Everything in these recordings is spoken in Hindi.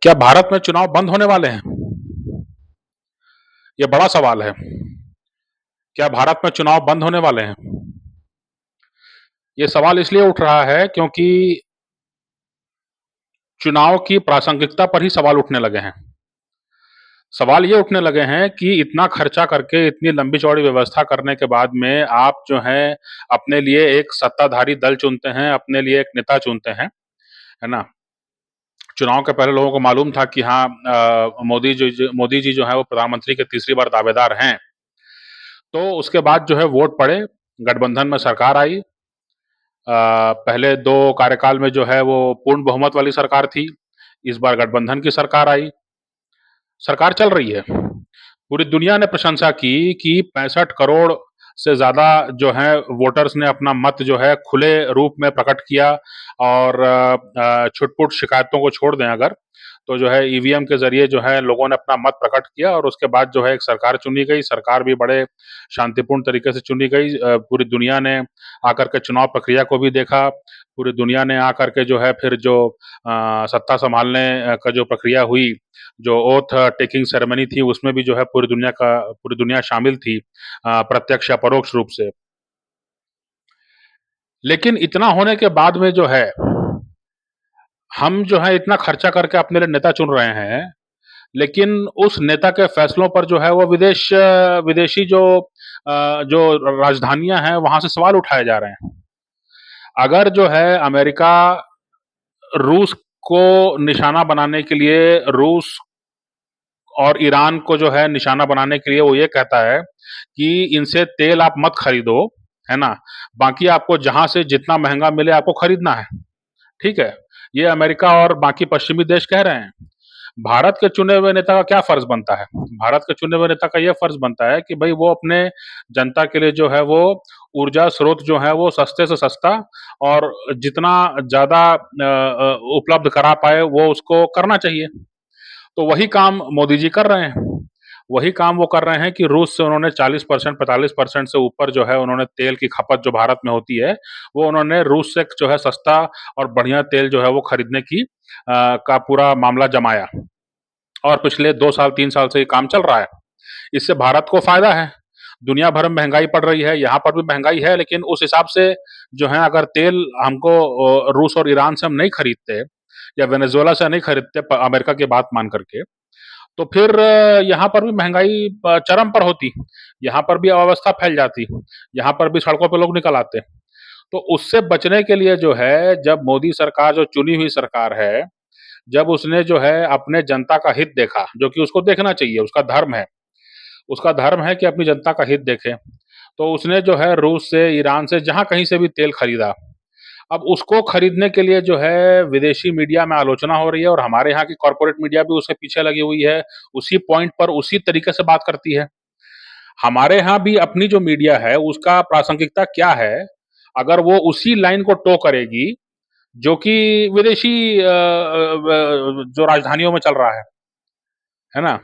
क्या भारत में चुनाव बंद होने वाले हैं? ये बड़ा सवाल है। क्या भारत में चुनाव बंद होने वाले हैं? ये सवाल इसलिए उठ रहा है क्योंकि चुनाव की प्रासंगिकता पर ही सवाल उठने लगे हैं। सवाल ये उठने लगे हैं कि इतना खर्चा करके इतनी लंबी चौड़ी व्यवस्था करने के बाद में आप जो हैं अपने लिए एक सत्ताधारी दल चुनते हैं, अपने लिए एक नेता चुनते हैं, है ना? चुनाव के पहले लोगों को मालूम था कि हाँ, मोदी जी जो हैं वो प्रधानमंत्री के तीसरी बार दावेदार हैं। तो उसके बाद जो है वोट पड़े, गठबंधन में सरकार आई। पहले 2 कार्यकाल में जो है वो पूर्ण बहुमत वाली सरकार थी। इस बार गठबंधन की सरकार आई। सरकार चल रही है। पूरी दुनिया ने प्रशंसा की कि 65 करोड़ से ज़्यादा जो है वोटर्स ने अपना मत जो है खुले रूप में प्रकट किया और छुट-पुट शिकायतों को छोड़ दें अगर, तो जो है ईवीएम के ज़रिए जो है लोगों ने अपना मत प्रकट किया और उसके बाद जो है एक सरकार चुनी गई। सरकार भी बड़े शांतिपूर्ण तरीके से चुनी गई। पूरी दुनिया ने आकर के चुनाव प्रक्रिया को भी देखा। पूरी दुनिया ने आकर के जो है फिर जो सत्ता सँभालने का जो प्रक्रिया हुई, जो ओथ टेकिंग सेरेमनी थी, उसमें भी जो है पूरी दुनिया शामिल थी, प्रत्यक्ष या परोक्ष रूप से। लेकिन इतना होने के बाद में जो है, हम जो है इतना खर्चा करके अपने लिए नेता चुन रहे हैं, लेकिन उस नेता के फैसलों पर जो है वो विदेशी जो राजधानियाँ हैं, वहाँ से सवाल उठाए जा रहे हैं। अगर जो है अमेरिका रूस को निशाना बनाने के लिए रूस और ईरान को जो है निशाना बनाने के लिए वो ये कहता है कि इनसे तेल आप मत खरीदो, है ना? बाकी आपको जहाँ से जितना महँगा मिले आपको खरीदना है, ठीक है? ये अमेरिका और बाकी पश्चिमी देश कह रहे हैं। भारत के चुने हुए नेता का क्या फ़र्ज़ बनता है? भारत के चुने हुए नेता का ये फ़र्ज़ बनता है कि भई वो अपने जनता के लिए जो है वो ऊर्जा स्रोत जो है वो सस्ते से सस्ता और जितना ज़्यादा उपलब्ध करा पाए वो उसको करना चाहिए। तो वही काम मोदी जी कर रहे हैं। वही काम वो कर रहे हैं कि रूस से उन्होंने 40% 45% से ऊपर जो है उन्होंने तेल की खपत जो भारत में होती है, वो उन्होंने रूस से जो है सस्ता और बढ़िया तेल जो है वो खरीदने की का पूरा मामला जमाया। और पिछले 2 साल 3 साल से ये काम चल रहा है। इससे भारत को फ़ायदा है। दुनिया भर में महँगाई बढ़ रही है, यहाँ पर भी महँगाई है लेकिन उस हिसाब से जो है अगर तेल हमको रूस और ईरान से हम नहीं खरीदते या वेनेज़ुएला से नहीं खरीदते प अमेरिका की बात मान कर के, तो फिर यहाँ पर भी महँगाई चरम पर होती। यहाँ पर भी अव्यवस्था फैल जाती। यहाँ पर भी सड़कों पे लोग निकल आते। तो उससे बचने के लिए जो है, जब मोदी सरकार जो चुनी हुई सरकार है, जब उसने जो है अपने जनता का हित देखा, जो कि उसको देखना चाहिए, उसका धर्म है। उसका धर्म है कि अपनी जनता का हित देखे। तो उसने जो है रूस से, ईरान से, जहाँ कहीं से भी तेल खरीदा। अब उसको खरीदने के लिए जो है विदेशी मीडिया में आलोचना हो रही है और हमारे यहाँ की कॉर्पोरेट मीडिया भी उसके पीछे लगी हुई है। उसी पॉइंट पर उसी तरीके से बात करती है। हमारे यहाँ भी अपनी जो मीडिया है उसका प्रासंगिकता क्या है? अगर वो उसी लाइन को टो करेगी जो कि विदेशी जो राजधानियों में चल रहा है ना?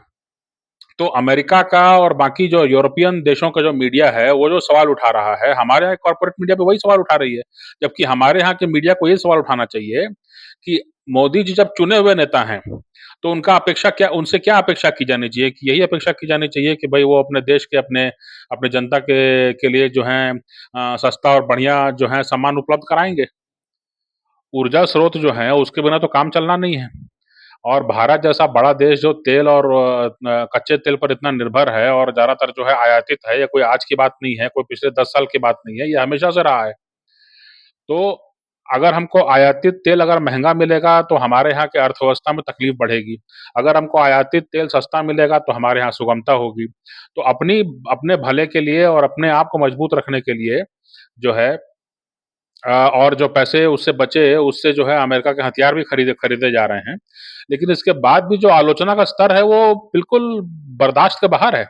तो अमेरिका का और बाकी जो यूरोपियन देशों का जो मीडिया है, वो जो सवाल उठा रहा है, हमारे यहाँ कॉर्पोरेट मीडिया पे वही सवाल उठा रही है। जबकि हमारे यहाँ के मीडिया को ये सवाल उठाना चाहिए कि मोदी जी जब चुने हुए नेता हैं, तो उनसे क्या अपेक्षा की जानी चाहिए कि यही अपेक्षा की जानी चाहिए कि भई वो अपने देश के अपने जनता के लिए जो है सस्ता और बढ़िया जो है सामान उपलब्ध कराएँगे। ऊर्जा स्रोत जो हैं, उसके बिना तो काम चलना नहीं है। और भारत जैसा बड़ा देश जो तेल और कच्चे तेल पर इतना निर्भर है और ज़्यादातर जो है आयातित है, ये कोई आज की बात नहीं है, कोई पिछले 10 साल की बात नहीं है, ये हमेशा से रहा है। तो अगर हमको आयातित तेल अगर महँगा मिलेगा, तो हमारे यहाँ की अर्थव्यवस्था में तकलीफ बढ़ेगी। अगर हमको आयातित तेल सस्ता मिलेगा, तो हमारे यहाँ सुगमता होगी। तो अपने भले के लिए और अपने आप को मजबूत रखने के लिए जो है और जो पैसे उससे बचे, उससे जो है अमेरिका के हथियार भी खरीदे जा रहे हैं। लेकिन इसके बाद भी जो आलोचना का स्तर है, वो बिल्कुल बर्दाश्त के बाहर है।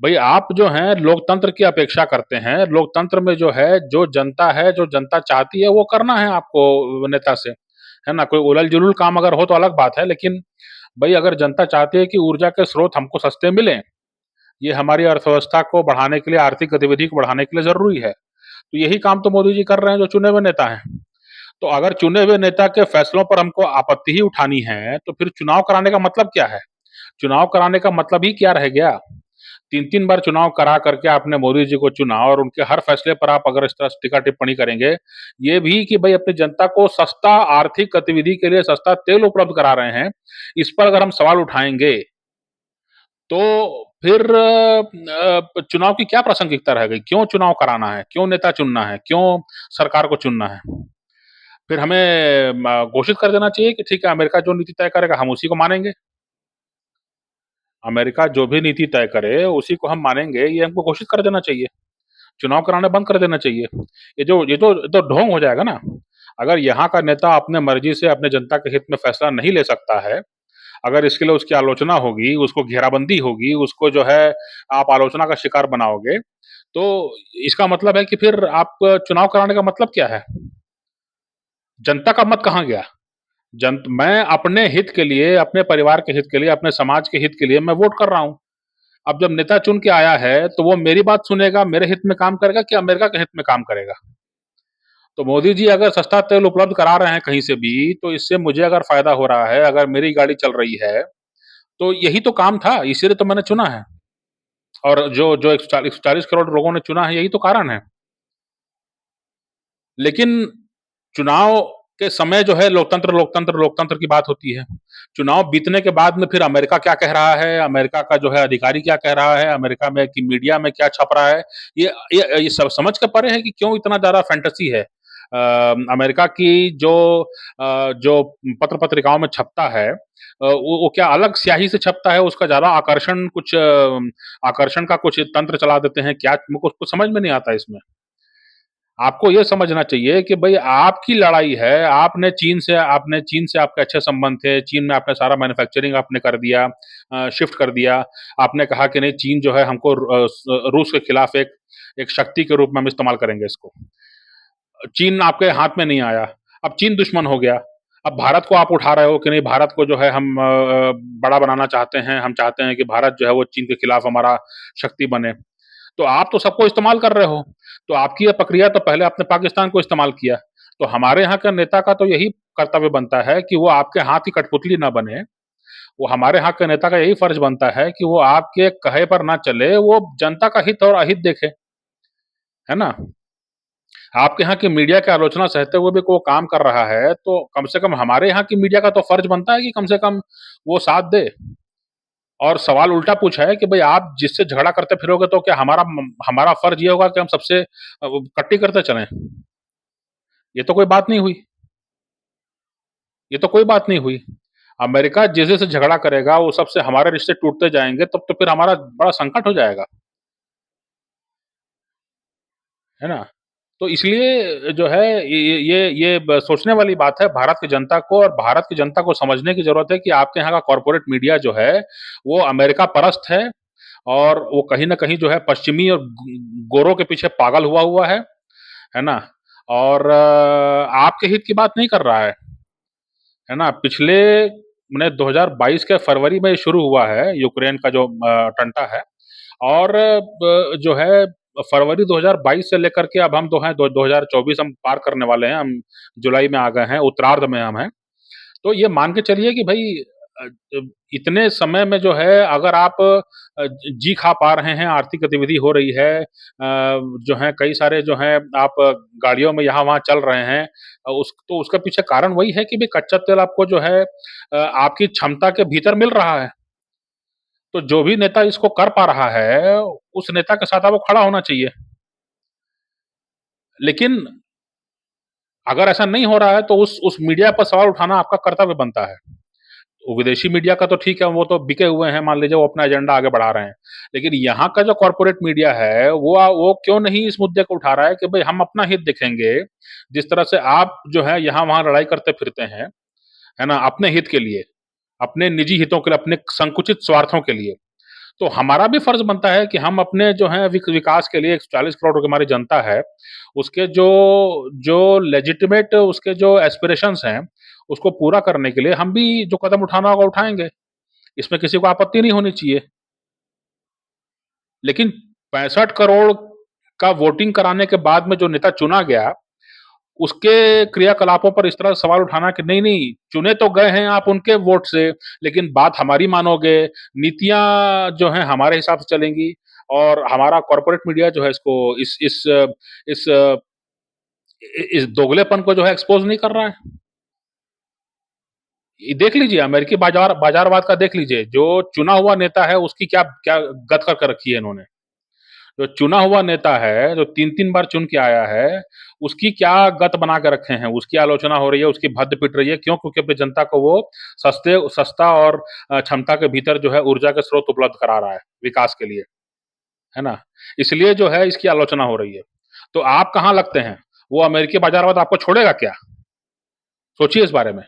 भई आप जो हैं लोकतंत्र की अपेक्षा करते हैं, लोकतंत्र में जो है, जो जनता चाहती है, वो करना है आपको नेता से, है ना? कोई उलल-जुलूल काम अगर हो तो अलग बात है, लेकिन भई अगर जनता चाहती है कि ऊर्जा के स्रोत हमको सस्ते मिलें, ये हमारी अर्थव्यवस्था को बढ़ाने के लिए, आर्थिक गतिविधि को बढ़ाने के लिए ज़रूरी है। तो यही काम तो मोदी जी कर रहे हैं, जो चुने हुए नेता हैं। तो अगर चुने हुए नेता के फैसलों पर हमको आपत्ति ही उठानी है, तो फिर चुनाव कराने का मतलब क्या है? चुनाव कराने का मतलब ही क्या रह गया? 3-3 बार चुनाव करा करके आपने मोदी जी को चुना और उनके हर फैसले पर आप अगर इस तरह से टीका-टिप्पणी करेंगे, ये भी कि भई अपनी जनता को सस्ता आर्थिक गतिविधि के लिए सस्ता तेल उपलब्ध करा रहे हैं, इस पर अगर हम सवाल उठाएँगे, तो फिर चुनाव की क्या प्रासंगिकता रह गई? क्यों चुनाव कराना है? क्यों नेता चुनना है? क्यों सरकार को चुनना है? फिर हमें घोषित कर देना चाहिए कि ठीक है, अमेरिका जो नीति तय करेगा, हम उसी को मानेंगे। अमेरिका जो भी नीति तय करे, उसी को हम मानेंगे, ये हमको घोषित कर देना चाहिए। चुनाव कराना बंद कर देना चाहिए। ये तो ढोंग हो जाएगा ना। अगर यहाँ का नेता अपने मर्जी से अपने जनता के हित में फैसला नहीं ले सकता है, अगर इसके लिए उसकी आलोचना होगी, उसको घेराबंदी होगी, उसको जो है आप आलोचना का शिकार बनाओगे, तो इसका मतलब है कि फिर आप चुनाव कराने का मतलब क्या है? जनता का मत कहाँ गया? मैं अपने हित के लिए, अपने परिवार के हित के लिए, अपने समाज के हित के लिए मैं वोट कर रहा हूँ। अब जब नेता चुन के आया है, तो वो मेरी बात सुनेगा, मेरे हित में काम करेगा कि अमेरिका के हित में काम करेगा? तो मोदी जी अगर सस्ता तेल उपलब्ध करा रहे हैं कहीं से भी, तो इससे मुझे अगर फ़ायदा हो रहा है, अगर मेरी गाड़ी चल रही है, तो यही तो काम था, इसीलिए तो मैंने चुना है। और जो जो 140 करोड़ लोगों ने चुना है, यही तो कारण है। लेकिन चुनाव के समय जो है लोकतंत्र, लोकतंत्र, लोकतंत्र की बात होती है। चुनाव बीतने के बाद में फिर अमेरिका क्या कह रहा है, अमेरिका का जो है अधिकारी क्या कह रहा है, अमेरिका में की मीडिया में क्या छप रहा है, ये सब समझ के परे है कि क्यों इतना ज़्यादा फैंटेसी है। अमेरिका की जो पत्र-पत्रिकाओं में छपता है वो क्या अलग स्याही से छपता है, उसका ज़्यादा आकर्षण का कुछ तंत्र चला देते हैं, क्या मुझको कुछ समझ में नहीं आता इसमें। आपको ये समझना चाहिए कि भई आपकी लड़ाई है, आपने चीन से आपके अच्छे संबंध थे, चीन में आपने सारा मैन्युफैक्चरिंग आपने कर दिया शिफ्ट कर दिया। आपने कहा कि नहीं चीन जो है हमको रूस के खिलाफ एक एक शक्ति के रूप में हम इस्तेमाल करेंगे इसको। चीन आपके हाथ में नहीं आया, अब चीन दुश्मन हो गया। अब भारत को आप उठा रहे हो कि नहीं भारत को जो है हम बड़ा बनाना चाहते हैं, हम चाहते हैं कि भारत जो है वो चीन के खिलाफ हमारा शक्ति बने। तो आप तो सबको इस्तेमाल कर रहे हो। तो आपकी ये प्रक्रिया तो पहले आपने पाकिस्तान को इस्तेमाल किया। तो हमारे यहाँ के नेता का तो यही कर्तव्य बनता है कि वो आपके हाथ की कठपुतली ना बने। वो हमारे यहाँ के नेता का यही फर्ज़ बनता है कि वो आपके कहे पर ना चले, वो जनता का हित और अहित देखे। है ना? आपके यहाँ की मीडिया की आलोचना सहते हुए भी कोई काम कर रहा है, तो कम से कम हमारे यहाँ की मीडिया का तो फर्ज़ बनता है कि कम से कम वो साथ दे। और सवाल उल्टा पूछा है कि भई आप जिससे झगड़ा करते फिरोगे तो क्या हमारा फर्ज़ ये होगा कि हम सबसे वो कट्टी करते चलें? ये तो कोई बात नहीं हुई। ये तो कोई बात नहीं हुई। अमेरिका जिस-जिस से झगड़ा करेगा, वो सबसे हमारे रिश्ते टूटते जाएँगे, तब तो फिर हमारा बड़ा संकट हो जाएगा। है ना? तो इसलिए जो है ये ब सोचने वाली बात है भारत की जनता को और भारत की जनता को समझने की ज़रूरत है कि आपके यहाँ का कॉर्पोरेट मीडिया जो है, वो अमेरिका परस्त है और वो कहीं न कहीं जो है पश्चिमी और गोरों के पीछे पागल हुआ हुआ है ना? और आपके हित की बात नहीं कर रहा है ना? पिछले मने 2022 के फरवरी में शुरू हुआ है यूक्रेन का जो टंटा है और जो है फरवरी 2022 से लेकर के अब हम तो हैं दो 2024 हम पार करने वाले हैं, हम जुलाई में आ गए हैं, उत्तरार्ध में हम हैं। तो ये मान के चलिए कि भई अ, इतने समय में जो है अगर आप जी खा पा रहे हैं, आर्थिक गतिविधि हो रही है जो है कई सारे जो हैं आप गाड़ियों में यहाँ-वहाँ चल रहे हैं उसका पीछे कारण वही है कि भई कच्चा तेल आपको जो है आपकी क्षमता के भीतर मिल रहा है। तो जो भी नेता इसको कर पा रहा है, उस नेता के साथ आपको खड़ा होना चाहिए। लेकिन अगर ऐसा नहीं हो रहा है तो उस मीडिया पर सवाल उठाना आपका कर्तव्य बनता है। वो विदेशी मीडिया का तो ठीक है, वो तो बिके हुए हैं, मान लीजिए वो अपना एजेंडा आगे बढ़ा रहे हैं। लेकिन यहाँ का जो कॉर्पोरेट मीडिया है, वो क्यों नहीं इस मुद्दे को उठा रहा है कि भई हम अपना हित देखेंगे। जिस तरह से आप जो है यहाँ-वहाँ लड़ाई करते फिरते हैं, है ना? अपने हित के लिए, अपने निजी हितों के लिए, अपने संकुचित स्वार्थों के लिए। तो हमारा भी फर्ज बनता है कि हम अपने जो है विकास के लिए 140 करोड़ की हमारी जनता है, उसके जो जो लेजिटिमेट उसके जो एस्पिरेशंस हैं, उसको पूरा करने के लिए हम भी जो कदम उठाना होगा उठाएँगे। इसमें किसी को आपत्ति नहीं होनी चाहिए। लेकिन 65 करोड़ का वोटिंग कराने के बाद में जो नेता चुना गया, उसके क्रियाकलापों पर इस तरह सवाल उठाना कि नहीं-नहीं, चुने तो गए हैं आप उनके वोट से, लेकिन बात हमारी मानोगे, नीतियाँ जो हैं हमारे हिसाब से चलेंगी और हमारा कॉर्पोरेट मीडिया जो है इसको इस इस दोगलेपन को जो है एक्सपोज़ नहीं कर रहा है। ये देख लीजिए अमेरिकी बाज़ारवाद का देख लीजिए, जो चुना हुआ नेता है उसकी क्या क्या गत कर रखी है इन्होंने। जो चुना हुआ नेता है, जो 3-3 बार चुन के आया है, उसकी क्या गत बना के रखे हैं, उसकी आलोचना हो रही है, उसकी भद्द पिट रही है, क्यों? क्योंकि अपनी जनता को वो सस्ता और क्षमता के भीतर जो है ऊर्जा के स्रोत उपलब्ध करा रहा है, विकास के लिए, है ना? इसलिए जो है इसकी आलोचना हो रही है। तो आप कहाँ लगते हैं? वो अमेरिकी बाज़ारवाद आपको छोड़ेगा क्या? सोचिए इस बारे में।